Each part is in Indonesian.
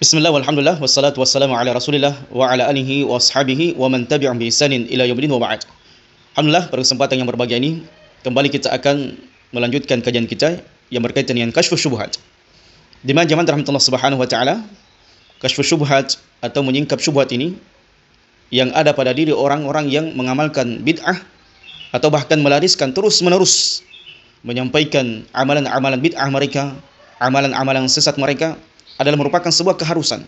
Bismillah walhamdulillah wassalatu wassalamu ala Rasulillah wa ala alihi wa ashabihi wa man tabi'ahum bi ihsanin ila yaumil wa ba'd. Alhamdulillah, pada kesempatan yang berbahagia ini kembali kita akan melanjutkan kajian kita yang berkaitan dengan kasyfus syubhat. Di mana jemaah rahmatullah subhanahu wa taala, kasyfus syubhat atau menyingkap syubhat ini yang ada pada diri orang-orang yang mengamalkan bid'ah atau bahkan melariskan terus-menerus menyampaikan amalan-amalan bid'ah mereka, amalan-amalan sesat mereka adalah merupakan sebuah keharusan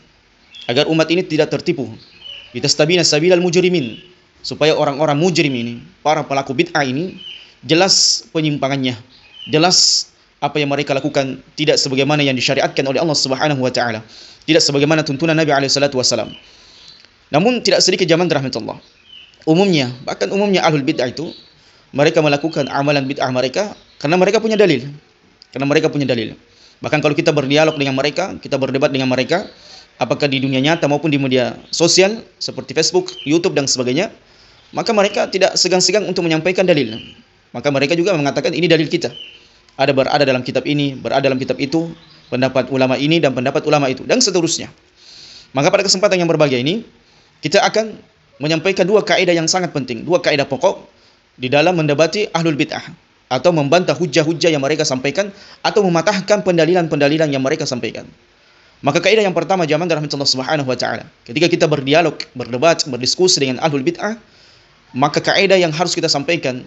agar umat ini tidak tertipu. Litastabina sabilal mujrimin, supaya orang-orang mujrim ini, para pelaku bid'ah ini, jelas penyimpangannya, jelas apa yang mereka lakukan tidak sebagaimana yang disyariatkan oleh Allah Subhanahu wa taala, tidak sebagaimana tuntunan Nabi alaihi salatu wasallam. Namun tidak sedikit zaman rahmatullah, umumnya, bahkan umumnya ahlul bid'ah itu, mereka melakukan amalan bid'ah mereka karena mereka punya dalil. Bahkan kalau kita berdialog dengan mereka, kita berdebat dengan mereka, apakah di dunia nyata maupun di media sosial seperti Facebook, YouTube dan sebagainya, maka mereka tidak segan-segan untuk menyampaikan dalil. Maka mereka juga mengatakan ini dalil kita. Berada dalam kitab ini, berada dalam kitab itu, pendapat ulama ini dan pendapat ulama itu dan seterusnya. Maka pada kesempatan yang berbahagia ini, kita akan menyampaikan dua kaidah yang sangat penting, dua kaidah pokok di dalam mendebati ahlul bid'ah, atau membantah hujah-hujah yang mereka sampaikan, atau mematahkan pendalilan-pendalilan yang mereka sampaikan. Maka kaidah yang pertama jamaah rahmatullah subhanahu wa ta'ala, ketika kita berdialog, berdebat, berdiskusi dengan ahlul bid'ah, maka kaidah yang harus kita sampaikan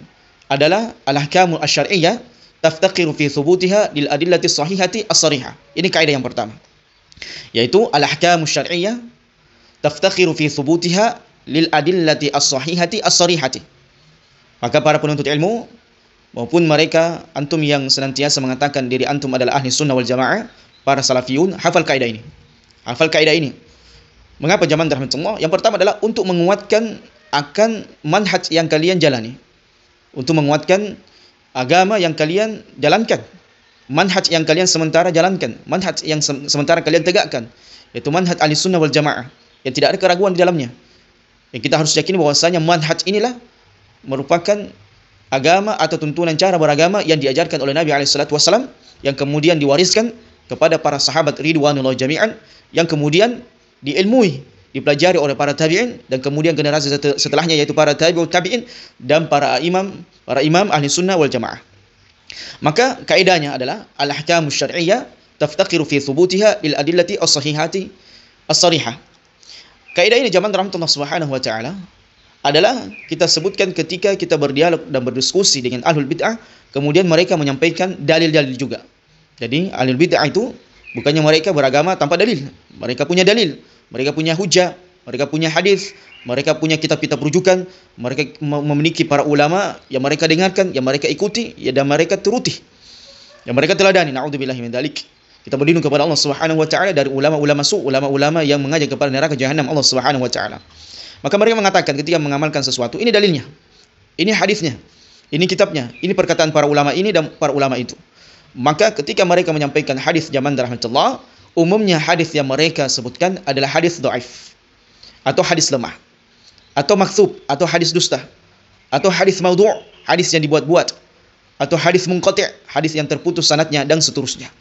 adalah al-ahkamu asy-syar'iyyah taftaqiru fi thubutiha lil adillati sahihati as-sarihah. Ini kaidah yang pertama, yaitu al-ahkamu asy-syar'iyyah taftaqiru fi thubutiha lil adillati as-sahihati as-sarihati. Maka para penuntut ilmu maupun mereka antum yang senantiasa mengatakan diri antum adalah ahli sunnah wal jamaah, para salafiyun, hafal kaidah ini. Hafal kaidah ini. Mengapa jamaah rahmatullah? Yang pertama adalah untuk menguatkan akan manhaj yang kalian jalani. Untuk menguatkan agama yang kalian jalankan. Manhaj yang kalian sementara jalankan. Manhaj yang sementara kalian tegakkan. Yaitu manhaj ahli sunnah wal jamaah. Yang tidak ada keraguan di dalamnya. Yang kita harus yakini bahwasanya manhaj inilah merupakan agama atau tuntunan cara beragama yang diajarkan oleh Nabi SAW, yang kemudian diwariskan kepada para sahabat ridwanullah jami'an, yang kemudian diilmui, dipelajari oleh para tabi'in, dan kemudian generasi setelahnya yaitu para tabi'in dan para imam ahli sunnah wal jamaah. Maka kaidahnya adalah al-ahkamus syar'iyyah taftaqiru fi thubutiha lil adillati as-sahihati as-sarihah. Kaidah ini jamaah rahmatullah subhanahu wa ta'ala adalah kita sebutkan ketika kita berdialog dan berdiskusi dengan ahlul bid'ah, kemudian mereka menyampaikan dalil-dalil juga. Jadi ahlul bid'ah itu bukannya mereka beragama tanpa dalil. Mereka punya dalil, mereka punya hujah, mereka punya hadis, mereka punya kitab-kitab rujukan, mereka memiliki para ulama yang mereka dengarkan, yang mereka ikuti, ya, dan mereka turuti, yang mereka teladani. Na'udzubillahi min dzalik. Kita berlindung kepada Allah Subhanahu wa taala dari ulama-ulama ulama-ulama yang mengajak kepada neraka jahanam Allah Subhanahu wa taala. Maka mereka mengatakan ketika mengamalkan sesuatu, ini dalilnya, ini hadisnya, ini kitabnya, ini perkataan para ulama ini dan para ulama itu. Maka ketika mereka menyampaikan hadis zaman rahmatullah, umumnya hadis yang mereka sebutkan adalah hadis dhaif, atau hadis lemah, atau maktsub, atau hadis dusta, atau hadis maudhu', hadis yang dibuat-buat, atau hadis munqati', hadis yang terputus sanadnya dan seterusnya.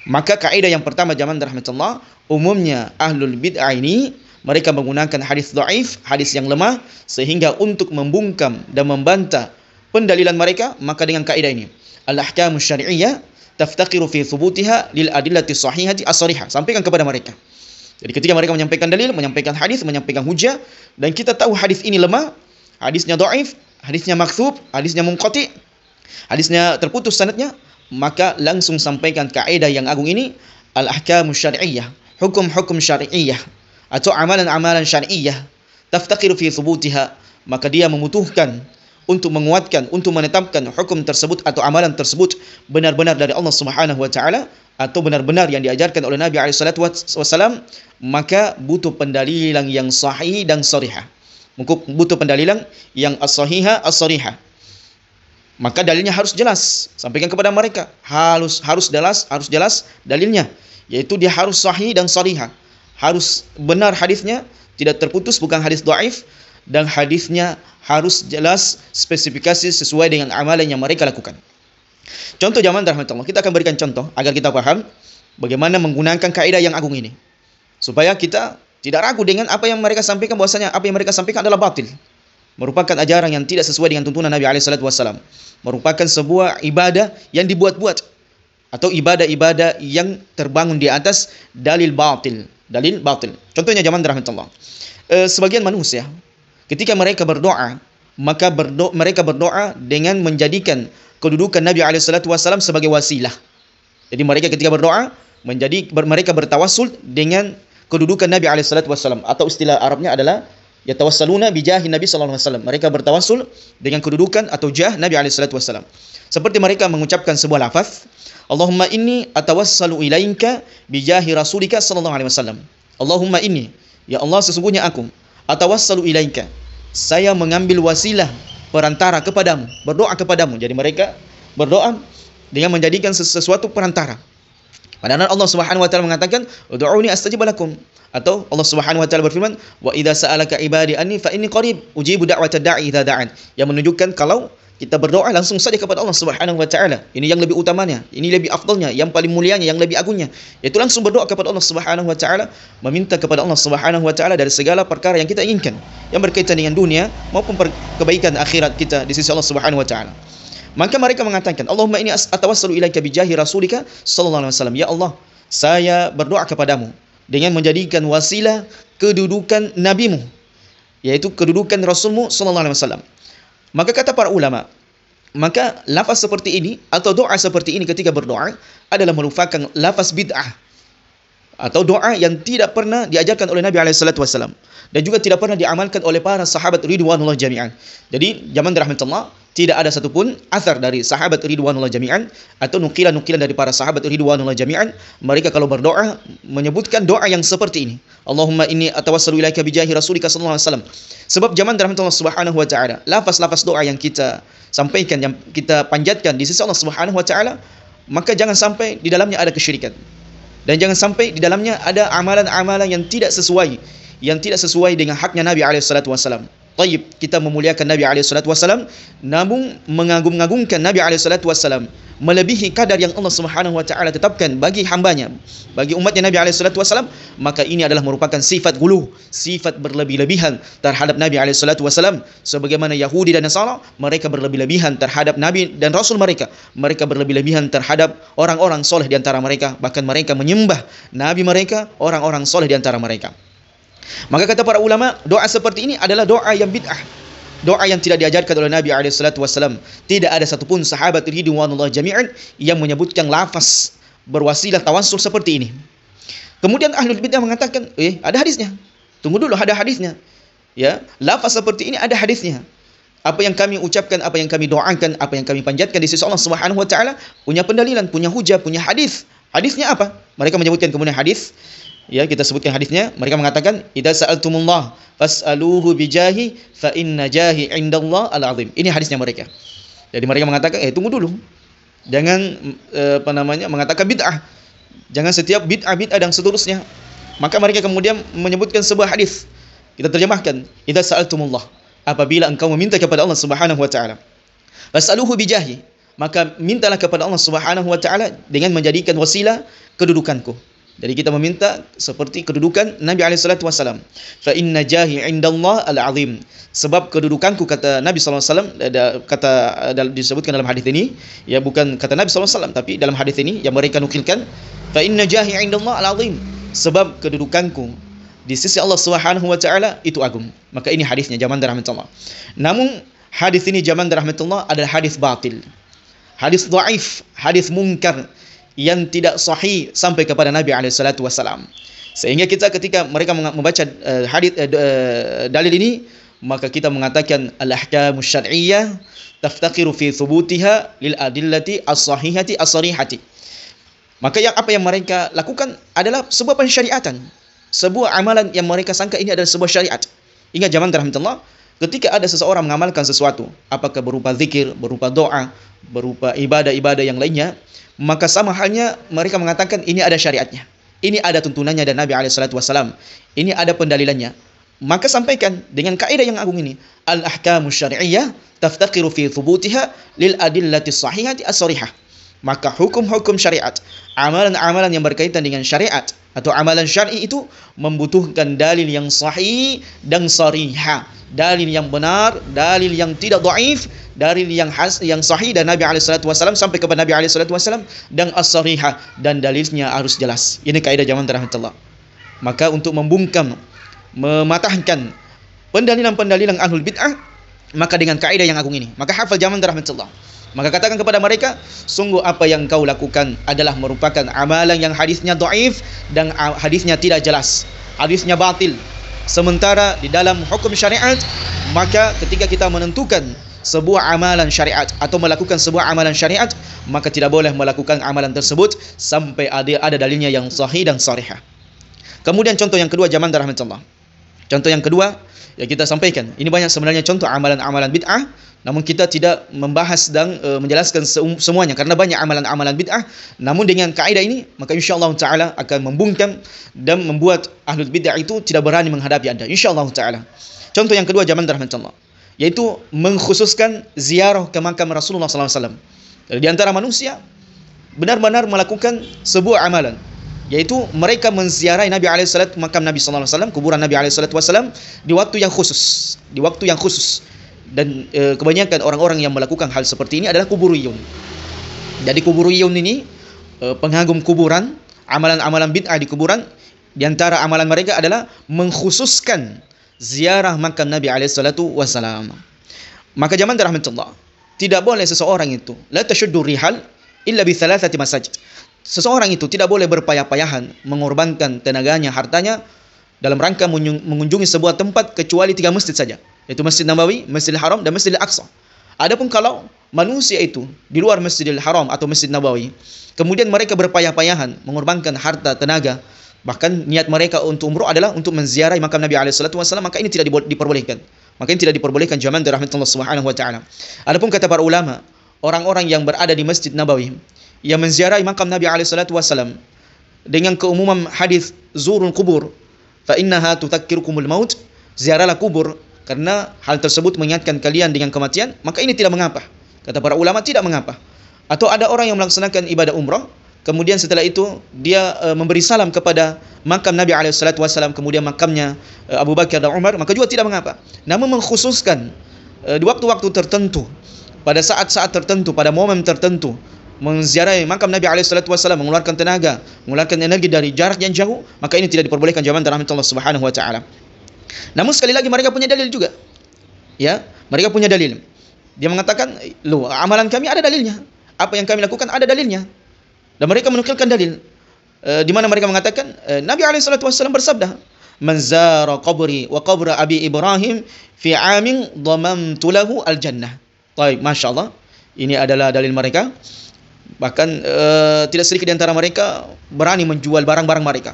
Maka kaidah yang pertama zaman rahmatullah, umumnya ahlul bid'ah ini mereka menggunakan hadis dhaif, hadis yang lemah, sehingga untuk membungkam dan membantah pendalilan mereka, maka dengan kaidah ini, al-ahkamus syar'iyyah taftaqiru fi thubutiha lil adillati sahihati as-sarihah. Sampaikan kepada mereka. Jadi ketika mereka menyampaikan dalil, menyampaikan hadis, menyampaikan hujah, dan kita tahu hadis ini lemah, hadisnya dhaif, hadisnya maktsub, hadisnya munqati', hadisnya terputus sanadnya, maka langsung sampaikan kaidah yang agung ini, al-ahkamus syar'iyyah, hukum-hukum syar'iyyah, atau amalan-amalan syar'iyyah taftaqiru fi thubutiha, maka dia membutuhkan untuk menguatkan, untuk menetapkan hukum tersebut atau amalan tersebut benar-benar dari Allah Subhanahu wa taala, atau benar-benar yang diajarkan oleh Nabi alaihi salatu wasallam, maka butuh pendalilan yang sahih dan sharihah. Butuh pendalilan yang as-sahihah as-sharihah. Maka dalilnya harus jelas, sampaikan kepada mereka. Harus jelas dalilnya, yaitu dia harus sahih dan sharihah. Harus benar hadisnya, tidak terputus, bukan hadis dhaif, dan hadisnya harus jelas spesifikasi sesuai dengan amalan yang mereka lakukan. Contoh jamaah rahmatullah, kita akan berikan contoh agar kita paham bagaimana menggunakan kaidah yang agung ini. supaya kita tidak ragu dengan apa yang mereka sampaikan, bahwasanya apa yang mereka sampaikan adalah batil, merupakan ajaran yang tidak sesuai dengan tuntunan Nabi SAW, merupakan sebuah ibadah yang dibuat-buat atau ibadah-ibadah yang terbangun di atas dalil batil. Contohnya zaman rahmatullah. Sebagian manusia ketika mereka berdoa, maka mereka berdoa dengan menjadikan kedudukan Nabi SAW sebagai wasilah. Jadi mereka ketika berdoa mereka bertawassul dengan kedudukan Nabi SAW, atau istilah Arabnya adalah yatawassaluna bijahi Nabi SAW. Mereka bertawassul dengan kedudukan atau jah Nabi SAW. Seperti mereka mengucapkan sebuah lafaz, Allahumma inni atawassalu ilaika bijahi rasulika sallallahu alaihi wasallam. Allahumma inni, ya Allah sesungguhnya aku, atawassalu ilaika, saya mengambil wasilah perantara kepadamu, berdoa kepadamu. Jadi mereka berdoa dengan menjadikan sesuatu perantara. Padahal Allah Subhanahu wa taala mengatakan, "Ud'uuni astajib lakum." Atau Allah Subhanahu wa taala berfirman, "Wa idza sa'alaka ibadi anni fa inni qarib ujibu da'watad da'i idza da'an." Yang menunjukkan kalau kita berdoa langsung saja kepada Allah Subhanahu wa taala. Ini yang lebih utamanya, ini lebih afdalnya, yang paling mulianya, yang lebih agungnya. Yaitu langsung berdoa kepada Allah Subhanahu wa taala, meminta kepada Allah Subhanahu wa taala dari segala perkara yang kita inginkan, yang berkaitan dengan dunia maupun kebaikan akhirat kita di sisi Allah Subhanahu wa taala. Maka mereka mengatakan, Allahumma inni atawassalu ilaika bijahi rasulika sallallahu alaihi wasallam. Ya Allah, saya berdoa kepadamu dengan menjadikan wasilah kedudukan nabimu, yaitu kedudukan Rasulmu sallallahu alaihi wasallam. Maka kata para ulama, maka lafaz seperti ini atau doa seperti ini ketika berdoa adalah merupakan lafaz bid'ah atau doa yang tidak pernah diajarkan oleh Nabi SAW dan juga tidak pernah diamalkan oleh para sahabat ridwanullah jami'an. Jadi zaman rahmatullah tidak ada satupun athar dari sahabat ridwanullah jami'an atau nukilan-nukilan dari para sahabat ridwanullah jami'an mereka kalau berdoa menyebutkan doa yang seperti ini. Allahumma inni atawassalu ilaika bijahi rasulika sallallahu alaihi wasallam. Sebab zaman rahmatullah subhanahu wa ta'ala, lafaz-lafaz doa yang kita sampaikan, yang kita panjatkan di sisi Allah Subhanahu wa taala, maka jangan sampai di dalamnya ada kesyirikan. Dan jangan sampai di dalamnya ada amalan-amalan yang tidak sesuai dengan haknya Nabi SAW. Taib, kita memuliakan Nabi SAW, namun mengagung-agungkan Nabi SAW melebihi kadar yang Allah Subhanahu wa taala tetapkan bagi hambanya, bagi umatnya Nabi SAW, maka ini adalah merupakan sifat guluh, sifat berlebih-lebihan terhadap Nabi SAW. Sebagaimana Yahudi dan Nasara, mereka berlebih-lebihan terhadap Nabi dan Rasul mereka. Mereka berlebih-lebihan terhadap orang-orang soleh di antara mereka. Bahkan mereka menyembah Nabi mereka, orang-orang soleh di antara mereka. Maka kata para ulama, doa seperti ini adalah doa yang bid'ah, doa yang tidak diajarkan oleh Nabi SAW. Tidak ada satupun sahabat ridwanullah jami'an yang menyebutkan lafaz berwasilah tawassul seperti ini. Kemudian ahlul bid'ah mengatakan, ada hadisnya. Tunggu dulu, ada hadisnya. Ya, lafaz seperti ini ada hadisnya. Apa yang kami ucapkan, apa yang kami doakan, apa yang kami panjatkan di sisi Allah Subhanahu wa taala punya pendalilan, punya hujah, punya hadis. Hadisnya apa? Mereka menyebutkan kemudian hadis. Ya, kita sebutkan hadisnya. Mereka mengatakan, "Idza sa'altumullah fas'aluhu bijahi fa inna jahi 'indallah al-'azim." Ini hadisnya mereka. Jadi mereka mengatakan, tunggu dulu. Jangan mengatakan bid'ah. Jangan setiap bid'ah dan seterusnya. Maka mereka kemudian menyebutkan sebuah hadis. Kita terjemahkan, "Idza sa'altumullah." Apabila engkau meminta kepada Allah Subhanahu wa taala, fas'aluhu bijahi, maka mintalah kepada Allah Subhanahu wa taala dengan menjadikan wasilah kedudukanku. Jadi kita meminta seperti kedudukan Nabi SAW. Fa inna jahi 'indallah al-'azim. Sebab kedudukanku, kata Nabi SAW, disebutkan dalam hadis ini, ya bukan kata Nabi SAW, tapi dalam hadis ini yang mereka nukilkan, fa inna jahi 'indallah al-'azim. Sebab kedudukanku di sisi Allah Subhanahu wa taala itu agung. Maka ini hadisnya zaman rahmatullah. Namun hadis ini zaman rahmatullah adalah hadis batil. Hadis dhaif, hadis munkar yang tidak sahih sampai kepada Nabi SAW. Sehingga kita ketika mereka membaca dalil ini, maka kita mengatakan al-ahkamus syar'iyyah taftaqiru fi thubutiha lil adillati as-sahihati as-sarihati. Maka apa yang mereka lakukan adalah sebuah pensyariatan, sebuah amalan yang mereka sangka ini adalah sebuah syariat. Ingat zaman rahmatullah, ketika ada seseorang mengamalkan sesuatu, apakah berupa zikir, berupa doa, berupa ibadah-ibadah yang lainnya, maka sama halnya mereka mengatakan ini ada syariatnya, ini ada tuntunannya dan Nabi SAW, ini ada pendalilannya. Maka sampaikan dengan kaidah yang agung ini, al-ahkamus syar'iyyah taftaqiru fi thubutiha lil adillati sahihati as-sarihah. Maka hukum-hukum syariat, amalan-amalan yang berkaitan dengan syariat atau amalan syar'i itu membutuhkan dalil yang sahih dan sharihah, dalil yang benar, dalil yang tidak dhaif, dalil yang sahih dan Nabi alaihi salatu wasallam sampai kepada Nabi alaihi salatu wasallam, dan as-sharihah, dan dalilnya harus jelas. Ini kaidah zaman rahmatullah. Maka untuk membungkam, mematahkan pendalilan-pendalilan ahlul bid'ah, maka dengan kaidah yang agung ini, maka hafal zaman rahmatullah. Maka katakan kepada mereka, sungguh apa yang kau lakukan adalah merupakan amalan yang hadisnya dhaif dan hadisnya tidak jelas, hadisnya batil. Sementara di dalam hukum syariat, maka ketika kita menentukan sebuah amalan syariat atau melakukan sebuah amalan syariat, maka tidak boleh melakukan amalan tersebut sampai ada dalilnya yang sahih dan sharihah. Kemudian contoh yang kedua zaman rahmatullah. Contoh yang kedua yang kita sampaikan, ini banyak sebenarnya contoh amalan-amalan bid'ah, namun kita tidak membahas dan menjelaskan semuanya karena banyak amalan-amalan bid'ah. Namun dengan kaidah ini, maka insyaallah taala akan membungkam dan membuat ahlul bid'ah itu tidak berani menghadapi Anda, insyaallah taala. Contoh yang kedua zaman rahmatullah, yaitu mengkhususkan ziarah ke makam Rasulullah sallallahu alaihi wasallam. Di antara manusia benar-benar melakukan sebuah amalan, yaitu mereka menziarahi Nabi alaihi salatu, makam Nabi sallallahu alaihi wasallam, kuburan Nabi alaihi salatu wasallam di waktu yang khusus, di waktu yang khusus. Dan kebanyakan orang-orang yang melakukan hal seperti ini adalah kuburiyun. Jadi kuburiyun ini pengagum kuburan, amalan-amalan bid'ah di kuburan. Di antara amalan mereka adalah mengkhususkan ziarah makam Nabi alaihi salatu wasallam. Maka zaman rahmatullah, tidak boleh seseorang itu la tashuddu rihal illa bi thalathati masajid. Seseorang itu tidak boleh berpayah-payahan mengorbankan tenaganya, hartanya dalam rangka mengunjungi sebuah tempat kecuali 3 masjid saja, yaitu Masjid Nabawi, Masjidil Haram, dan Masjidil Aqsa. Adapun kalau manusia itu di luar Masjidil Haram atau Masjid Nabawi, kemudian mereka berpayah-payahan mengorbankan harta, tenaga, bahkan niat mereka untuk umroh adalah untuk menziarahi makam Nabi alaihi salatu wasallam, maka ini tidak diperbolehkan. Maka ini tidak diperbolehkan zaman dari rahmatullah subhanahu wa ta'ala. Adapun kata para ulama, orang-orang yang berada di Masjid Nabawi yang menziarahi makam Nabi alaihi salatu wasallam dengan keumuman hadis zurul kubur fa innaha tudzakkirukumul maut, ziarahlah kubur karena hal tersebut mengingatkan kalian dengan kematian, maka ini tidak mengapa. Kata para ulama, tidak mengapa. Atau ada orang yang melaksanakan ibadah umrah, kemudian setelah itu dia memberi salam kepada makam Nabi alaihi salatu wasallam, kemudian makamnya Abu Bakar dan Umar, maka juga tidak mengapa. Namun mengkhususkan di waktu-waktu tertentu, pada saat-saat tertentu, pada momen tertentu, menziarahi makam Nabi alaihi salatu wasallam, mengeluarkan tenaga, mengeluarkan energi dari jarak yang jauh, maka ini tidak diperbolehkan zaman rahmatullah subhanahu wa ta'ala. Namun sekali lagi mereka punya dalil juga. Ya, mereka punya dalil. Dia mengatakan, "Loh, amalan kami ada dalilnya. Apa yang kami lakukan ada dalilnya." Dan mereka menukilkan dalil. Di mana mereka mengatakan, Nabi alaihi salatu wasallam bersabda, "Man zara qabri wa qabra Abi Ibrahim fi 'amin dhamamtu lahu al-jannah." Baik, masyaallah. Ini adalah dalil mereka. Bahkan tidak sedikit di antara mereka berani menjual barang-barang mereka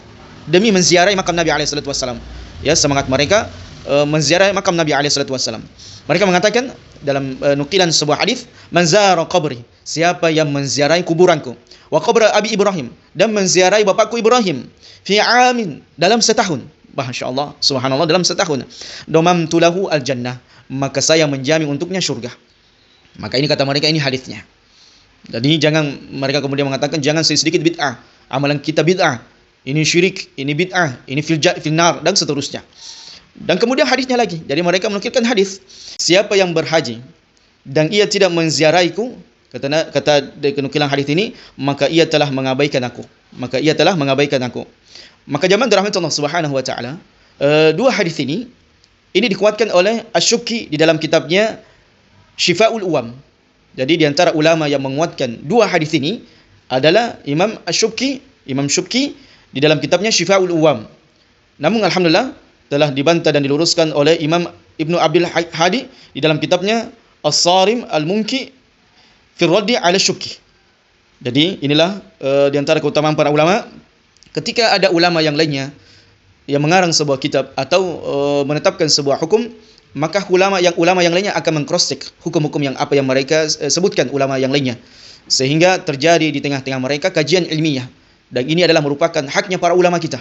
demi menziarahi makam Nabi alaihi salatu wasallam. Ya, semangat mereka menziarahi makam Nabi alaihi salatu wasallam. Mereka mengatakan dalam nukilan sebuah hadis, "Man zara qabri," siapa yang menziarahi kuburanku, "wa qabra Abi Ibrahim," dan menziarahi bapakku Ibrahim, "fi 'amin," dalam setahun. Masyaallah, subhanallah, dalam setahun. "Damamtu lahu al-jannah," maka saya menjamin untuknya surga. Maka ini kata mereka, ini hadisnya. Jadi jangan mereka kemudian mengatakan jangan sedikit bid'ah, amalan kita bid'ah, ini syirik, ini bid'ah, ini fil nar, dan seterusnya. Dan kemudian hadisnya lagi. Jadi mereka menukilkan hadis, siapa yang berhaji dan ia tidak menziarahiku, kata kenukilan hadis ini, maka ia telah mengabaikan aku. Maka ia telah mengabaikan aku. Maka zaman rahmatullah subhanahu wa ta'ala, dua hadis ini dikuatkan oleh Asy-Syubki di dalam kitabnya Syifa'ul Uwam. Jadi di antara ulama yang menguatkan dua hadis ini adalah Imam Asy-Syubki, Imam Syubki di dalam kitabnya Syifa'ul Uwam. Namun alhamdulillah telah dibantah dan diluruskan oleh Imam Ibnu Abdul Hadi di dalam kitabnya As-Sarim Al-Munki fi Raddi 'ala Syubki. Jadi inilah di antara keutamaan para ulama. Ketika ada ulama yang lainnya yang mengarang sebuah kitab atau menetapkan sebuah hukum, maka ulama yang lainnya akan meng-cross-check hukum-hukum yang apa yang mereka sebutkan ulama yang lainnya, sehingga terjadi di tengah-tengah mereka kajian ilmiah. Dan ini adalah merupakan haknya para ulama kita.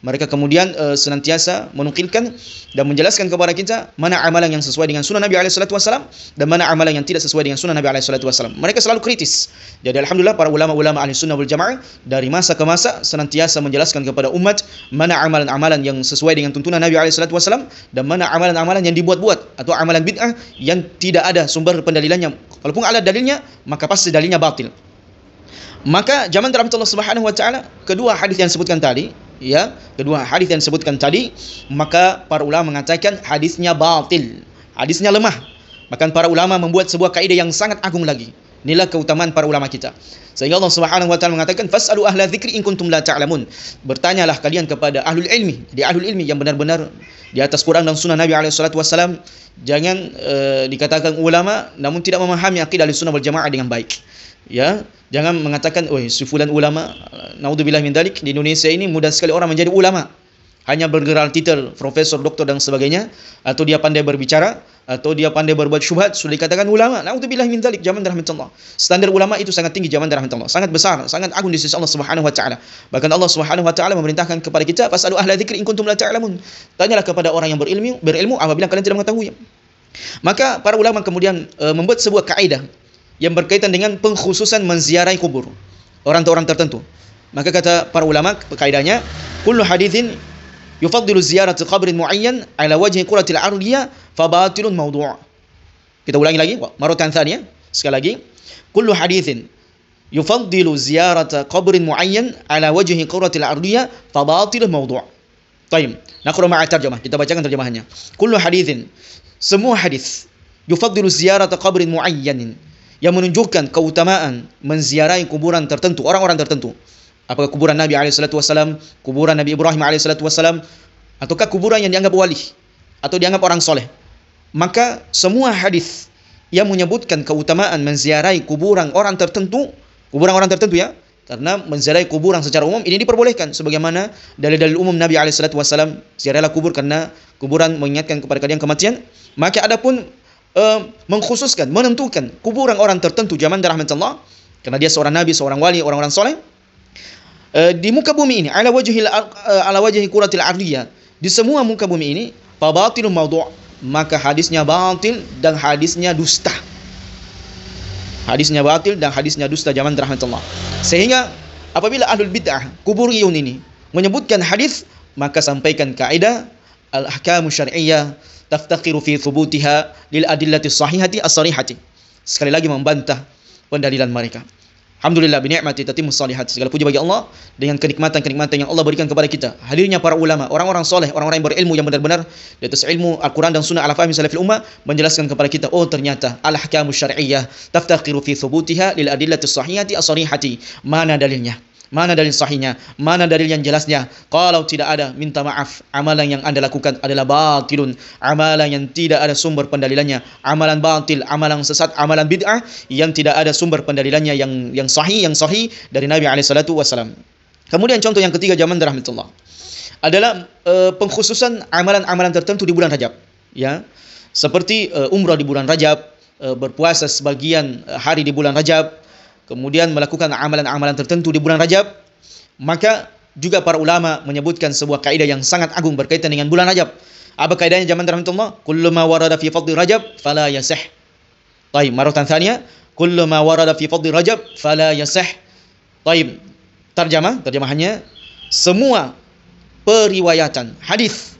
Mereka kemudian senantiasa menukilkan dan menjelaskan kepada kita mana amalan yang sesuai dengan sunnah Nabi SAW dan mana amalan yang tidak sesuai dengan sunnah Nabi SAW. Mereka selalu kritis. Jadi alhamdulillah para ulama-ulama ahli sunnah wal jamaah dari masa ke masa senantiasa menjelaskan kepada umat mana amalan-amalan yang sesuai dengan tuntunan Nabi SAW dan mana amalan-amalan yang dibuat-buat atau amalan bid'ah yang tidak ada sumber pendalilannya. Walaupun ada dalilnya, maka pasti dalilnya batil. Maka zaman rahmatullah subhanahu wa ta'ala, kedua hadis yang disebutkan tadi, maka para ulama mengatakan hadisnya batil, hadisnya lemah. Bahkan para ulama membuat sebuah kaidah yang sangat agung lagi. Inilah keutamaan para ulama kita. Sehingga Allah Subhanahu wa taala mengatakan fas'alu ahla dzikri in kuntum la ta'lamun. Bertanyalah kalian kepada ahlul ilmi, yang benar-benar di atas Quran dan sunnah Nabi alaihi salatu wasallam. Jangan dikatakan ulama namun tidak memahami akidah Ahlussunnah wal Jamaah dengan baik. Ya, jangan mengatakan, si fulan ulama, naudzubillah min dzalik. Di Indonesia ini mudah sekali orang menjadi ulama. Hanya bergelar titel profesor, doktor dan sebagainya, atau dia pandai berbicara, atau dia pandai berbuat syubhat, sudah dikatakan ulama. Naudzubillah min dzalik, zaman rahmatullah. Standar ulama itu sangat tinggi zaman rahmatullah, sangat besar, sangat agung di sisi Allah Subhanahu wa taala. Bahkan Allah Subhanahu wa taala memerintahkan kepada kita, fasalu ahla dzikri in kuntum la ta'lamun. Tanyalah kepada orang yang berilmu apabila kalian tidak mengetahui. Maka para ulama kemudian membuat sebuah kaidah yang berkaitan dengan pengkhususan menziarahi kubur orang tertentu. Maka kata para ulama kaidahnya, kullu haditsin yufaddilu ziyarati qabrin muayyan ala wajhi quratil ardiyah fa batilun mawdu'. Kita ulangi lagi, maratan tsaniyah, sekali lagi. Kullu haditsin yufaddilu ziyarata qabrin muayyan ala wajhi quratil ardiyah fa batilun mawdu'. Baik, naqra ma'a tarjamah. Kita bacakan terjemahannya. Kullu haditsin, semua hadis yufaddilu ziyarata qabrin muayyanin, yang menunjukkan keutamaan menziarahi kuburan tertentu, orang-orang tertentu. Apakah kuburan Nabi SAW, kuburan Nabi Ibrahim SAW, ataukah kuburan yang dianggap wali, atau dianggap orang soleh. Maka semua hadis yang menyebutkan keutamaan menziarahi kuburan orang tertentu ya, karena menziarahi kuburan secara umum ini diperbolehkan. Sebagaimana dalil-dalil umum Nabi SAW, ziarahlah kubur karena kuburan mengingatkan kepada kalian kematian. Maka adapun mengkhususkan, menentukan kuburan orang tertentu zaman rahmatullah, karena dia seorang nabi, seorang wali, orang-orang soleh di muka bumi ini, ala wajhi quratil ardiyah, di semua muka bumi ini, fa batilun mawdu', maka hadisnya batil dan hadisnya dusta. Hadisnya batil dan hadisnya dusta zaman rahmatullah. Sehingga apabila ahlul bid'ah kuburiyun ini menyebutkan hadis, maka sampaikan kaidah al-ahkamu syar'iyyah taftaqiru fi thubutiha lil adillati sahihati as-sarihati. Sekali lagi membantah pendalilan mereka. Alhamdulillah bi ni'mati tatimmus shalihat. Segala puji bagi Allah dengan kenikmatan-kenikmatan yang Allah berikan kepada kita. Hadirnya para ulama, orang-orang soleh, orang-orang yang berilmu yang benar-benar di atas ilmu Al-Quran dan Sunnah ala fahmi salafil ummah, menjelaskan kepada kita, ternyata al-ahkamu syar'iyyah taftaqiru fi thubutiha lil adillati sahihati as-sarihati. Mana dalilnya? Mana dalil sahihnya? Mana dalil yang jelasnya? Kalau tidak ada, minta maaf. Amalan yang Anda lakukan adalah batilun. Amalan yang tidak ada sumber pendalilannya. Amalan batil, amalan sesat, amalan bid'ah yang tidak ada sumber pendalilannya yang sahih dari Nabi SAW. Kemudian contoh yang ketiga zaman rahmatullah adalah pengkhususan amalan-amalan tertentu di bulan Rajab. Ya, seperti umrah di bulan Rajab, berpuasa sebagian hari di bulan Rajab, kemudian melakukan amalan-amalan tertentu di bulan Rajab. Maka juga para ulama menyebutkan sebuah kaidah yang sangat agung berkaitan dengan bulan Rajab. Apa kaidahnya zaman rahmatullah? Kullu ma warada fi fadli Rajab fala yasih. Baik, maratan tsaniyah, kullu ma warada fi fadli Rajab fala yasih. Baik, terjemahannya, semua periwayatan hadis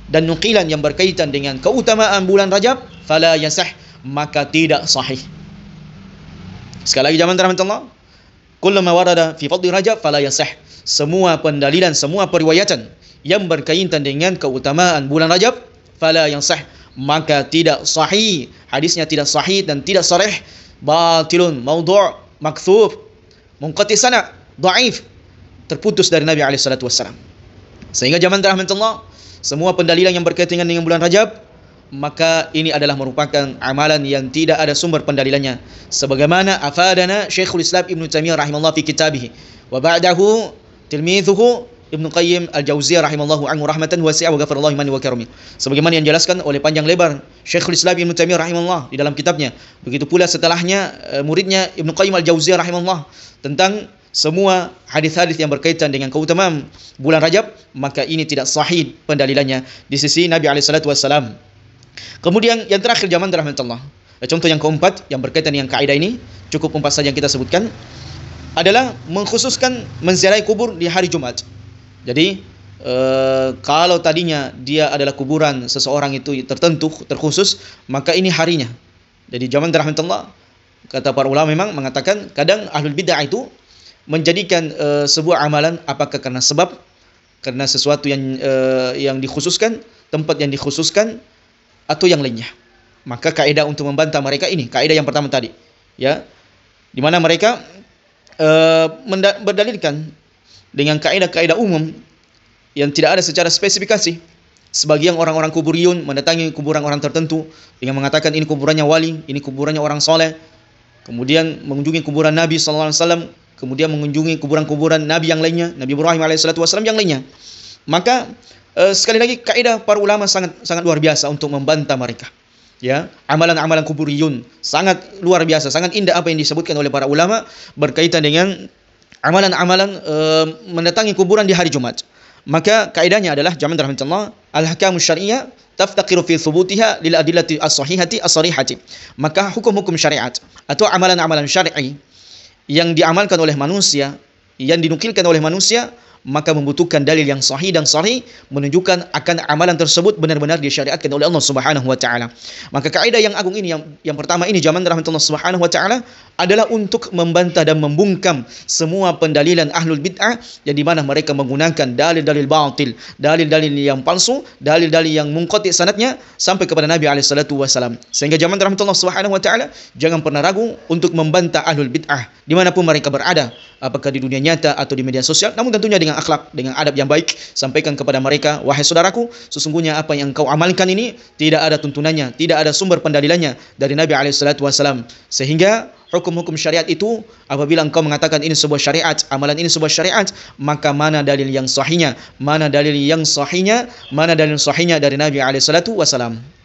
dan nukilan yang berkaitan dengan keutamaan bulan Rajab fala yasih, maka tidak sahih. Sekali lagi zaman rahmatullah, kullu ma warada fi fadli Rajab fala yasih. Semua pendalilan, semua periwayatan yang berkaitan dengan keutamaan bulan Rajab fala yasih, maka tidak sahih. Hadisnya tidak sahih dan tidak sharih, batilun, maudhu', maktsuf, munqati sana', dhaif, terputus dari Nabi alaihi salatu wasallam. Sehingga zaman rahmatullah, semua pendalilan yang berkaitan dengan bulan Rajab, maka ini adalah merupakan amalan yang tidak ada sumber pendalilannya, sebagaimana afadana Syekhul Islam Ibnu Taimiyah rahimahullah fi kitabih, wa ba'dahu tilmidzuhu Ibnu Qayyim Al-Jauziyah rahimallahu anhu rahmatan wasi'ah wa ghafarallahu liman wa karami. Sebagaimana yang dijelaskan oleh panjang lebar Syekhul Islam Ibnu Taimiyah rahimahullah di dalam kitabnya. Begitu pula setelahnya muridnya Ibnu Qayyim Al-Jauziyah rahimahullah tentang semua hadis-hadis yang berkaitan dengan keutamaan bulan Rajab, maka ini tidak sahih pendalilannya di sisi Nabi SAW. Kemudian yang terakhir zaman rahmatullah. Contoh yang keempat yang berkaitan dengan kaidah ini, cukup 4 saja yang kita sebutkan, adalah mengkhususkan menziarahi kubur di hari Jumat. Jadi kalau tadinya dia adalah kuburan seseorang itu tertentu, terkhusus, maka ini harinya. Jadi zaman rahmatullah, kata para ulama memang mengatakan kadang ahlul bid'ah itu menjadikan sebuah amalan apakah karena sebab, karena sesuatu yang dikhususkan, tempat yang dikhususkan, atau yang lainnya. Maka kaidah untuk membantah mereka ini, kaidah yang pertama tadi, ya, di mana mereka berdalilkan dengan kaidah-kaidah umum yang tidak ada secara spesifikasi. Sebagian orang-orang kuburiyun mendatangi kuburan orang tertentu dengan mengatakan ini kuburannya wali, ini kuburannya orang soleh, kemudian mengunjungi kuburan Nabi SAW, kemudian mengunjungi kuburan-kuburan Nabi yang lainnya, Nabi Ibrahim AS yang lainnya. Maka sekali lagi kaidah para ulama sangat luar biasa untuk membantah mereka. Ya, amalan-amalan kuburiyun sangat luar biasa, sangat indah apa yang disebutkan oleh para ulama berkaitan dengan amalan-amalan mendatangi kuburan di hari Jumat. Maka kaidahnya adalah zaman rahmatullah, al-ahkamus syar'iyyah taftaqiru fi thubutiha lil adillati as-sahihati as-sarihati. Maka hukum-hukum syariat atau amalan-amalan syar'i yang diamalkan oleh manusia, yang dinukilkan oleh manusia, maka membutuhkan dalil yang sahih dan sahih menunjukkan akan amalan tersebut benar-benar disyariatkan oleh Allah Subhanahu wa taala. Maka kaidah yang agung ini yang pertama ini zaman rahmatullah Subhanahu wa taala adalah untuk membantah dan membungkam semua pendalilan ahlul bid'ah yang di mana mereka menggunakan dalil-dalil batil, dalil-dalil yang palsu, dalil-dalil yang munqati sanadnya sampai kepada Nabi alaihi salatu wasalam. Sehingga zaman rahmatullah Subhanahu wa taala jangan pernah ragu untuk membantah ahlul bid'ah dimanapun mereka berada, apakah di dunia nyata atau di media sosial, namun tentunya dengan akhlak, dengan adab yang baik. Sampaikan kepada mereka, wahai saudaraku, sesungguhnya apa yang kau amalkan ini tidak ada tuntunannya, tidak ada sumber pendalilannya dari Nabi SAW. Sehingga hukum-hukum syariat itu apabila engkau mengatakan ini sebuah syariat, amalan ini sebuah syariat, maka mana dalil yang sahihnya, mana dalil yang sahihnya, mana dalil sahihnya dari Nabi SAW.